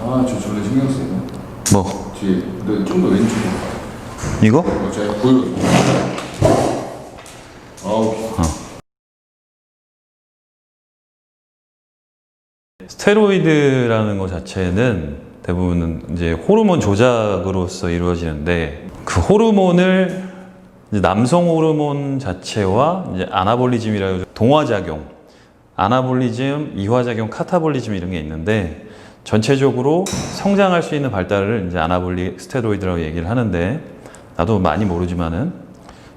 아, 저 저래 신경 쓰이네. 뭐? 뒤에, 근데 좀 더 왼쪽으로 가요. 이거? 제가 보여줘. 아우. 스테로이드라는 것 자체는 대부분은 이제 호르몬 조작으로서 이루어지는데 그 호르몬을 이제 남성 호르몬 자체와 이제 아나볼리즘이라고 동화작용, 아나볼리즘, 이화작용, 카타볼리즘 이런 게 있는데 전체적으로 성장할 수 있는 발달을 이제 아나볼릭 스테로이드라고 얘기를 하는데 나도 많이 모르지만은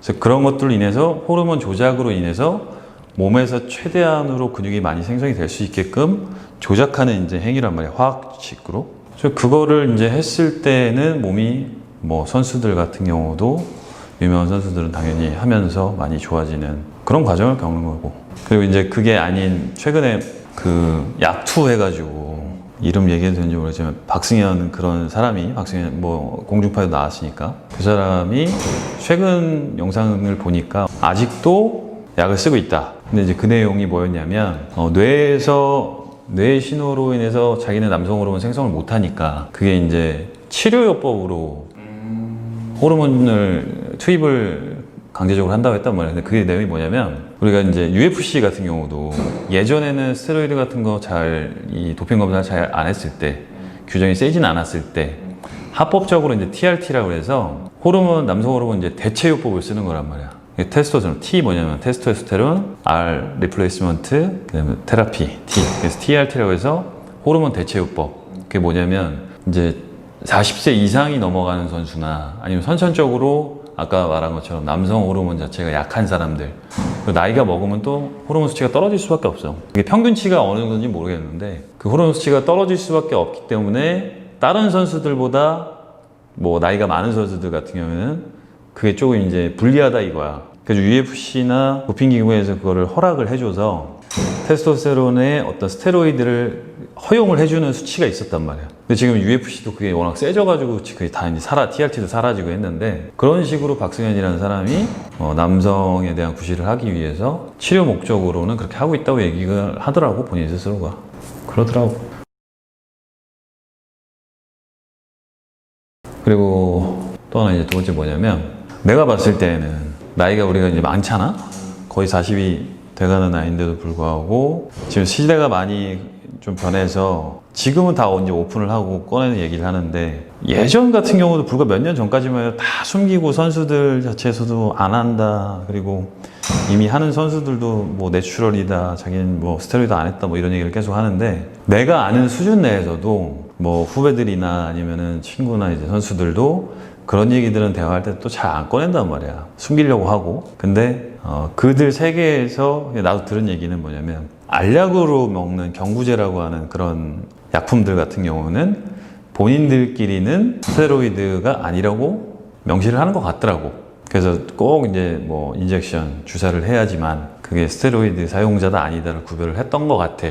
그래서 그런 것들로 인해서 호르몬 조작으로 인해서 몸에서 최대한으로 근육이 많이 생성이 될 수 있게끔 조작하는 이제 행위란 말이야, 화학식으로. 그래서 그거를 이제 했을 때는 몸이 뭐 선수들 같은 경우도 유명한 선수들은 당연히 하면서 많이 좋아지는 그런 과정을 겪는 거고. 그리고 이제 그게 아닌 최근에 그 약투 해가지고 이름 얘기해도 되는지 모르겠지만 박승현 그런 사람이 박승현 뭐 공중파에도 나왔으니까 그 사람이 최근 영상을 보니까 아직도 약을 쓰고 있다. 근데 이제 그 내용이 뭐였냐면 뇌의 신호로 인해서 자기는 남성 호르몬 생성을 못하니까 그게 이제 치료요법으로 호르몬을 투입을 강제적으로 한다고 했단 말이에요. 근데 그게 내용이 뭐냐면 우리가 이제 UFC 같은 경우도 예전에는 스테로이드 같은 거 이 도핑 검사를 잘 안 했을 때 규정이 세진 않았을 때 합법적으로 이제 TRT라고 해서 남성 호르몬 이제 대체요법을 쓰는 거란 말이야. 테스토스테론, T 뭐냐면 테스토스테론, R 리플레이스먼트, 그다음에 테라피, T. 그래서 TRT라고 해서 호르몬 대체요법. 그게 뭐냐면 이제 40세 이상이 넘어가는 선수나 아니면 선천적으로 아까 말한 것처럼 남성 호르몬 자체가 약한 사람들, 나이가 먹으면 또 호르몬 수치가 떨어질 수밖에 없어. 이게 평균치가 어느 정도인지 모르겠는데 그 호르몬 수치가 떨어질 수밖에 없기 때문에 다른 선수들보다 뭐 나이가 많은 선수들 같은 경우에는 그게 조금 이제 불리하다 이거야. 그래서 UFC나 도핑기구에서 그거를 허락을 해줘서 테스토스테론의 어떤 스테로이드를 허용을 해주는 수치가 있었단 말이야. 근데 지금 UFC도 그게 워낙 세져가지고 그게 다 이제 TRT도 사라지고 했는데 그런 식으로 박승현이라는 사람이 남성에 대한 구실을 하기 위해서 치료 목적으로는 그렇게 하고 있다고 얘기를 하더라고, 본인 스스로가. 그러더라고. 그리고 또 하나 이제 두 번째 뭐냐면 내가 봤을 때는 나이가 우리가 이제 많잖아? 거의 40이 돼가는 나이인데도 불구하고 지금 시대가 많이 좀 변해서 지금은 다 이제 오픈을 하고 꺼내는 얘기를 하는데 예전 같은 경우도 불과 몇 년 전까지만 해도 다 숨기고 선수들 자체에서도 안 한다. 그리고 이미 하는 선수들도 뭐 내추럴이다. 자기는 뭐 스테로이드 안 했다. 뭐 이런 얘기를 계속 하는데 내가 아는 수준 내에서도 뭐 후배들이나 아니면은 친구나 이제 선수들도 그런 얘기들은 대화할 때 또 잘 안 꺼낸단 말이야. 숨기려고 하고. 근데 그들 세계에서 나도 들은 얘기는 뭐냐면 알약으로 먹는 경구제라고 하는 그런 약품들 같은 경우는 본인들끼리는 스테로이드가 아니라고 명시를 하는 것 같더라고. 그래서 꼭 이제 뭐 인젝션 주사를 해야지만 그게 스테로이드 사용자다 아니다를 구별을 했던 것 같아.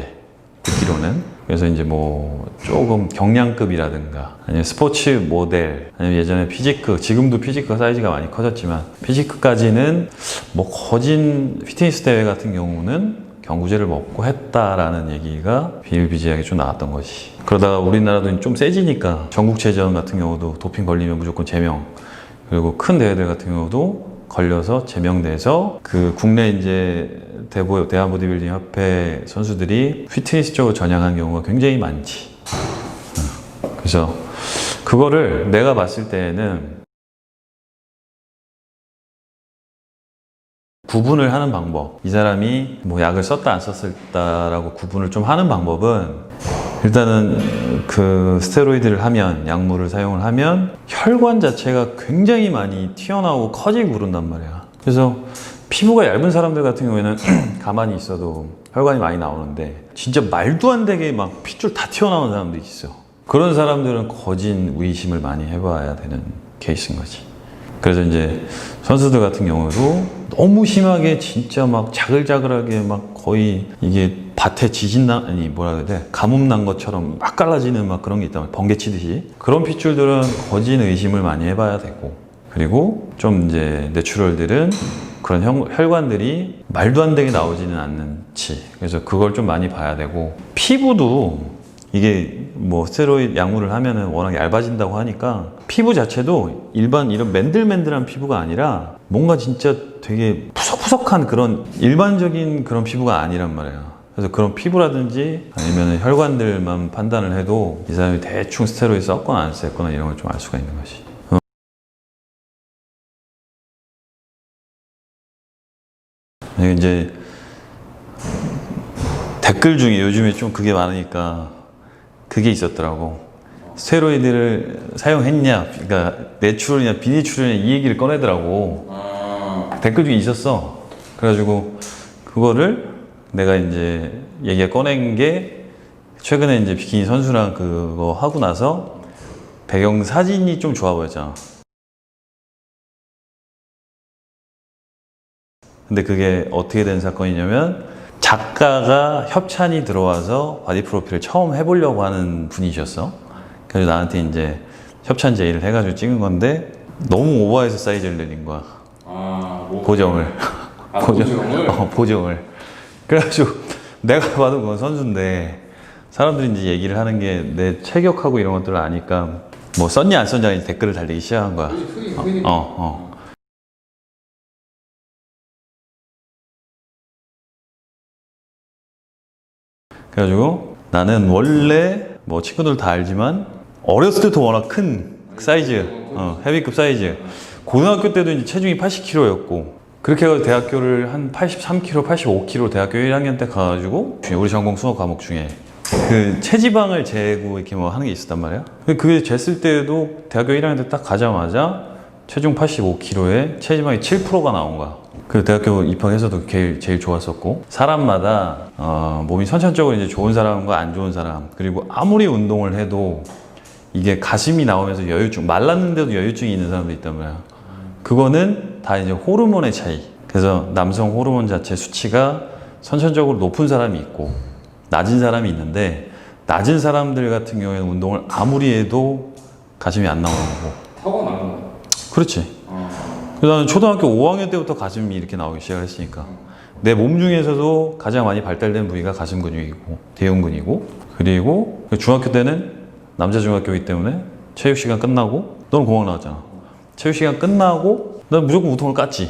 듣기로는. 그래서 이제 뭐 조금 경량급이라든가 아니면 스포츠 모델 아니면 예전에 피지크, 지금도 피지크 사이즈가 많이 커졌지만 피지크까지는 뭐 거진 피트니스 대회 같은 경우는 경구제를 먹고 했다라는 얘기가 비일비재하게 좀 나왔던 거지. 그러다가 우리나라도 좀 세지니까 전국체전 같은 경우도 도핑 걸리면 무조건 제명, 그리고 큰 대회들 같은 경우도 걸려서 제명돼서 그 국내 이제 대한보디빌딩 협회 선수들이 피트니스 쪽으로 전향한 경우가 굉장히 많지. 그래서 그거를 내가 봤을 때는 구분을 하는 방법, 이 사람이 뭐 약을 썼다 안 썼다라고 구분을 좀 하는 방법은 일단은 그 스테로이드를 하면, 약물을 사용을 하면 혈관 자체가 굉장히 많이 튀어나오고 커지고 그런단 말이야. 그래서 피부가 얇은 사람들 같은 경우에는 가만히 있어도 혈관이 많이 나오는데 진짜 말도 안 되게 막 핏줄 다 튀어나오는 사람들이 있어. 그런 사람들은 거진 의심을 많이 해봐야 되는 케이스인 거지. 그래서 이제 선수들 같은 경우도 너무 심하게 진짜 막 자글자글하게 막 거의 이게 밭에 아니 뭐라 그래야 돼? 가뭄 난 것처럼 막 갈라지는 막 그런 게 있다면 번개 치듯이 그런 핏줄들은 거진 의심을 많이 해봐야 되고, 그리고 좀 이제 내추럴들은 그런 혈관들이 말도 안 되게 나오지는 않는지, 그래서 그걸 좀 많이 봐야 되고, 피부도 이게 뭐 스테로이드 약물을 하면은 워낙 얇아진다고 하니까 피부 자체도 일반 이런 맨들맨들한 피부가 아니라 뭔가 진짜 되게 푸석푸석한 그런 일반적인 그런 피부가 아니란 말이에요. 그래서 그런 피부라든지 아니면 혈관들만 판단을 해도 이 사람이 대충 스테로이드 썼거나 안 썼거나 이런 걸 좀 알 수가 있는 것이. 이제 댓글 중에 요즘에 좀 그게 많으니까 그게 있었더라고. 스테로이드를 사용했냐, 그러니까 내추럴이냐 비내추럴이냐 이 얘기를 꺼내더라고. 댓글 중에 있었어. 그래가지고 그거를 내가 이제 얘기가 꺼낸 게 최근에 이제 비키니 선수랑 그거 하고 나서 배경 사진이 좀 좋아 보였잖아. 근데 그게 어떻게 된 사건이냐면 작가가 협찬이 들어와서 바디 프로필을 처음 해보려고 하는 분이셨어. 그래서 나한테 이제 협찬 제의를 해가지고 찍은 건데 너무 오버해서 사이즈를 내린 거야. 보정을. 보정을? 보정을. 그래가지고 내가 봐도 그건 선수인데 사람들이 이제 얘기를 하는 게 내 체격하고 이런 것들을 아니까 뭐 썼냐 안 썼냐 이제 댓글을 달리기 시작한 거야. 그래가지고 나는 원래 뭐 친구들 다 알지만 어렸을 때부터 워낙 큰 사이즈, 헤비급 사이즈. 고등학교 때도 이제 체중이 80kg였고 그렇게 해서 대학교를 한 83kg, 85kg 대학교 1학년 때 가가지고 우리 전공 수업 과목 중에 그 체지방을 재고 이렇게 뭐 하는 게 있었단 말이야. 그게 쟀을 때도 대학교 1학년 때 딱 가자마자 체중 85kg에 체지방이 7%가 나온 거야. 그 대학교 입학해서도 제일 좋았었고 사람마다 몸이 선천적으로 이제 좋은 사람과 안 좋은 사람 그리고 아무리 운동을 해도 이게 가슴이 나오면서 여유증 말랐는데도 여유증이 있는 사람도 있단 말이야. 그거는 다 이제 호르몬의 차이. 그래서 남성 호르몬 자체 수치가 선천적으로 높은 사람이 있고 낮은 사람이 있는데 낮은 사람들 같은 경우에는 운동을 아무리 해도 가슴이 안 나오는 거고. 타고나는 거야? 그렇지. 그래서 나는 초등학교 5학년 때부터 가슴이 이렇게 나오기 시작했으니까 내 몸 중에서도 가장 많이 발달된 부위가 가슴 근육이고 대흉근이고 그리고 중학교 때는 남자 중학교이기 때문에 체육 시간 끝나고 너는 공학 나왔잖아. 체육 시간 끝나고 난 무조건 우통을 깠지.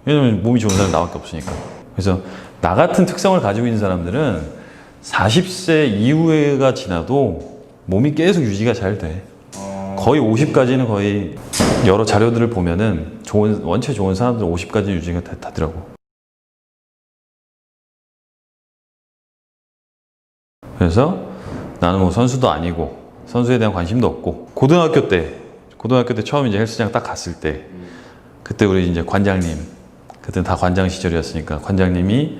왜냐면 몸이 좋은 사람이 나밖에 없으니까. 그래서 나 같은 특성을 가지고 있는 사람들은 40세 이후가 지나도 몸이 계속 유지가 잘 돼. 거의 50까지는 거의 여러 자료들을 보면은 원체 좋은 사람들 50까지 유지가 되더라고. 그래서 나는 뭐 선수도 아니고 선수에 대한 관심도 없고 고등학교 때 처음 이제 헬스장 딱 갔을 때 그때 우리 이제 관장님 그때는 다 관장 시절이었으니까 관장님이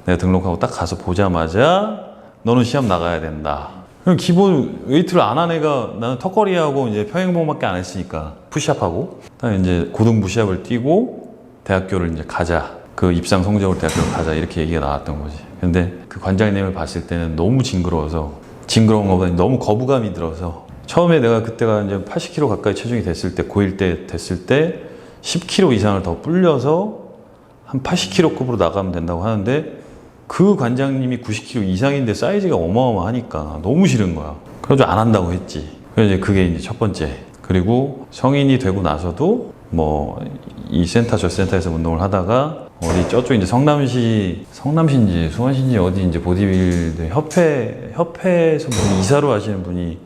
내가 등록하고 딱 가서 보자마자 너는 시합 나가야 된다. 그럼 기본 웨이트를 안 한 애가 나는 턱걸이하고 이제 평행봉밖에 안 했으니까 푸시업하고 이제 고등부 시합을 뛰고 대학교를 이제 가자. 그 입상 성적으로 대학교를 가자 이렇게 얘기가 나왔던 거지. 근데 그 관장님을 봤을 때는 너무 징그러워서 징그러운 것보다 너무 거부감이 들어서 처음에 내가 그때가 이제 80kg 가까이 체중이 됐을 때 고1 때 됐을 때 10kg 이상을 더 불려서 한 80kg급으로 나가면 된다고 하는데 그 관장님이 90kg 이상인데 사이즈가 어마어마하니까 너무 싫은 거야. 그래가지고 안 한다고 했지. 그래서 이제 그게 이제 첫 번째. 그리고 성인이 되고 나서도 뭐 이 센터 저 센터에서 운동을 하다가 어디 저쪽 이제 성남시인지 수원시인지 어디 이제 보디빌드 협회에서 무슨 이사로 하시는 분이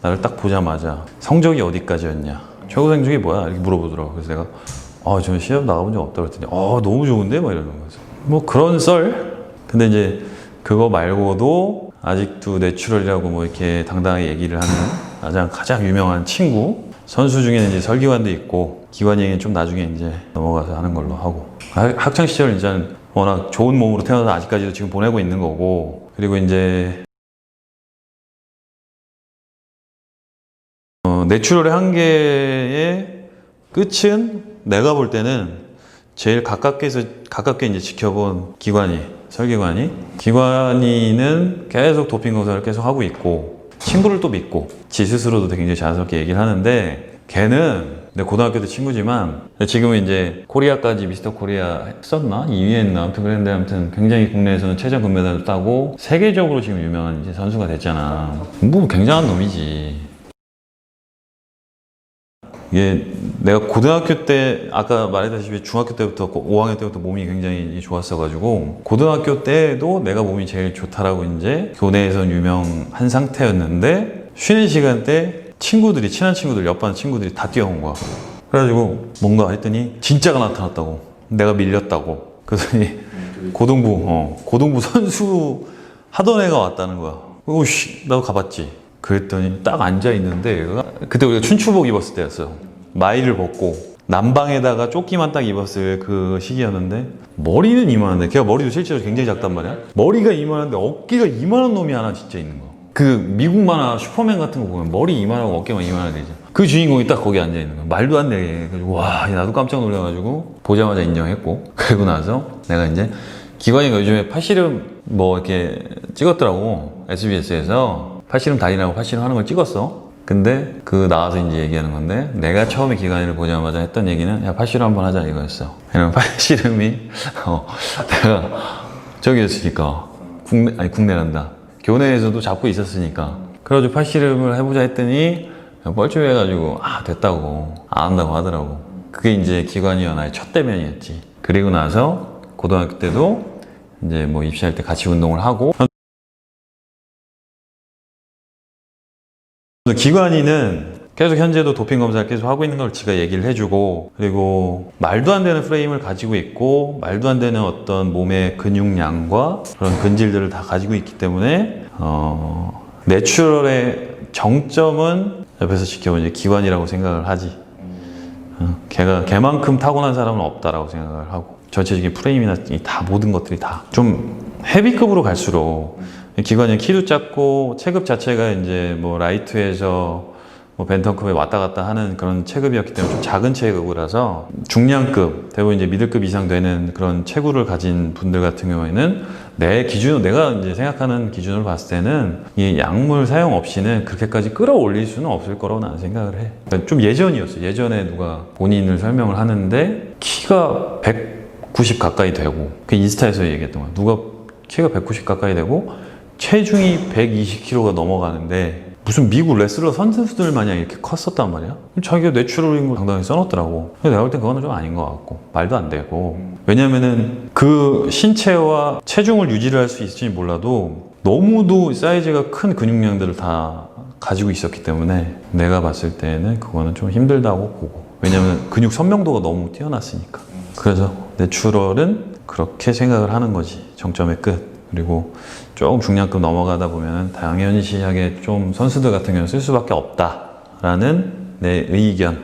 나를 딱 보자마자 성적이 어디까지였냐, 최고 성적이 뭐야 이렇게 물어보더라고. 그래서 내가 저는 시합 나가본 적 없다고 했더니 너무 좋은데 막 이러는 거죠. 뭐 그런 썰. 근데 이제 그거 말고도 아직도 내추럴이라고 뭐 이렇게 당당하게 얘기를 하는 가장 유명한 친구 선수 중에는 이제 설기관도 있고 기관 얘기는 좀 나중에 이제 넘어가서 하는 걸로 하고 학창 시절 이제 워낙 좋은 몸으로 태어나서 아직까지도 지금 보내고 있는 거고 그리고 이제 내추럴의 한계의 끝은 내가 볼 때는 제일 가깝게 이제 지켜본 기관이는 계속 도핑 검사를 계속 하고 있고 친구를 또 믿고 지 스스로도 굉장히 자연스럽게 얘기를 하는데 걔는 내 고등학교 때 친구지만 지금은 이제 코리아까지 미스터 코리아 했었나? 2위 했나? 아무튼 그랬는데 아무튼 굉장히 국내에서는 최저 금메달을 따고 세계적으로 지금 유명한 이제 선수가 됐잖아. 뭐 굉장한 놈이지. 이게 내가 고등학교 때 아까 말했다시피 중학교 때부터 5학년 때부터 몸이 굉장히 좋았어가지고 고등학교 때도 내가 몸이 제일 좋다라고 이제 교내에선 유명한 상태였는데 쉬는 시간 때 친구들이 친한 친구들 옆반 친구들이 다 뛰어온 거야. 그래가지고 뭔가 했더니 진짜가 나타났다고. 내가 밀렸다고. 그랬더니 고등부 선수 하던 애가 왔다는 거야. 오씨 나도 가봤지. 그랬더니 딱 앉아있는데 얘가 그때 우리가 춘추복 입었을 때였어요. 마이를 벗고 남방에다가 조끼만 딱 입었을 그 시기였는데 머리는 이만한데 걔가 머리도 실제로 굉장히 작단 말이야. 머리가 이만한데 어깨가 이만한 놈이 하나 진짜 있는 거야. 그 미국 만화 슈퍼맨 같은 거 보면 머리 이만하고 어깨만 이만하게 되죠. 그 주인공이 딱 거기 앉아있는 거야. 말도 안 돼. 그래서 와 나도 깜짝 놀라가지고 보자마자 인정했고 그리고 나서 내가 이제 기관이가 요즘에 팔씨름 뭐 이렇게 찍었더라고. SBS에서 팔씨름 달인하고 팔씨름 하는 걸 찍었어. 근데 그 나와서 이제 얘기하는 건데 내가 처음에 기관이를 보자마자 했던 얘기는 야 팔씨름 한번 하자 이거였어. 왜냐면 팔씨름이 내가 저기였으니까 국내란다. 교내에서도 잡고 있었으니까. 그래가지고 팔씨름을 해보자 했더니 뻘쭘해가지고 됐다고 안 한다고 하더라고. 그게 이제 기관이와 나의 첫 대면이었지. 그리고 나서 고등학교 때도 이제 뭐 입시할 때 같이 운동을 하고 기관이는 계속 현재도 도핑 검사를 계속 하고 있는 걸 지가 얘기를 해주고 그리고 말도 안 되는 프레임을 가지고 있고 말도 안 되는 어떤 몸의 근육량과 그런 근질들을 다 가지고 있기 때문에 내추럴의 정점은 옆에서 지켜본 이제 기관이라고 생각을 하지. 걔만큼 타고난 사람은 없다라고 생각을 하고 전체적인 프레임이나 다 모든 것들이 다 좀 헤비급으로 갈수록 기관이 키도 작고 체급 자체가 이제 뭐 라이트에서 뭐 벤턴급에 왔다 갔다 하는 그런 체급이었기 때문에 좀 작은 체급이라서 중량급, 대부분 이제 미들급 이상 되는 그런 체구를 가진 분들 같은 경우에는 내 기준, 내가 이제 생각하는 기준으로 봤을 때는 이 약물 사용 없이는 그렇게까지 끌어올릴 수는 없을 거라고 나는 생각을 해. 그러니까 좀 예전이었어. 예전에 누가 본인을 설명을 하는데 키가 190 가까이 되고 그 인스타에서 얘기했던 거야. 누가 키가 190 가까이 되고 체중이 120kg가 넘어가는데 무슨 미국 레슬러 선수들 마냥 이렇게 컸었단 말이야. 자기가 내추럴인 걸 당당히 써놨더라고. 근데 내가 볼 땐 그거는 좀 아닌 것 같고 말도 안 되고 왜냐면은 그 신체와 체중을 유지를 할 수 있을지 몰라도 너무도 사이즈가 큰 근육량들을 다 가지고 있었기 때문에 내가 봤을 때는 그거는 좀 힘들다고 보고 왜냐면 근육 선명도가 너무 뛰어났으니까. 그래서 내추럴은 그렇게 생각을 하는 거지. 정점의 끝. 그리고 조금 중량급 넘어가다 보면 당연시하게 좀 선수들 같은 경우는 쓸 수밖에 없다라는 내 의견.